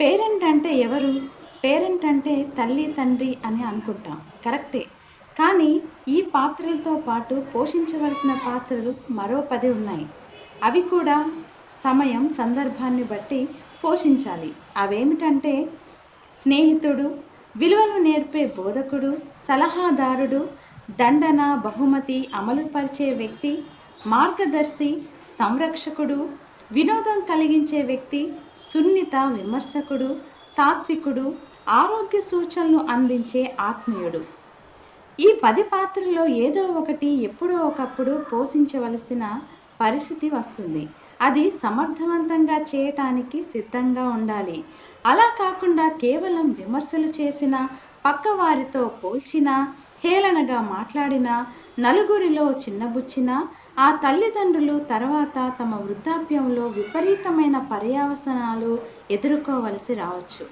Parent అంటే ఎవరు? Parent అంటే తల్లి, తండ్రి అని అనుకుంటాం. కరెక్టే. కానీ ఈ పాత్రలతో పాటు పోషించవలసిన పాత్రలు మరో 10 ఉన్నాయి. అవి కూడా సమయం, సందర్భాన్ని బట్టి పోషించాలి. అవేమిటంటే స్నేహితుడు, విలువలు నేర్పే బోధకుడు, సలహాదారుడు, దండన, బహుమతి అమలుపరిచే వ్యక్తి, మార్గదర్శి, సంరక్షకుడు, వినోదం కలిగించే వ్యక్తి, సున్నిత విమర్శకుడు, తాత్వికుడు, ఆరోగ్య సూచనలు అందించే ఆత్మీయుడు. ఈ 10 పాత్రల్లో ఏదో ఒకటి ఎప్పుడో ఒకప్పుడు పోషించవలసిన పరిస్థితి వస్తుంది. అది సమర్థవంతంగా చేయటానికి సిద్ధంగా ఉండాలి. అలా కాకుండా కేవలం విమర్శలు చేసినా, పక్కవారితో పోల్చినా, హేళనగా మాట్లాడినా, నలుగురిలో చిన్నబుచ్చినా ఆ తల్లిదండ్రులు తర్వాత తమ వృద్ధాప్యంలో విపరీతమైన పర్యవసానాలు ఎదుర్కోవలసి రావచ్చు.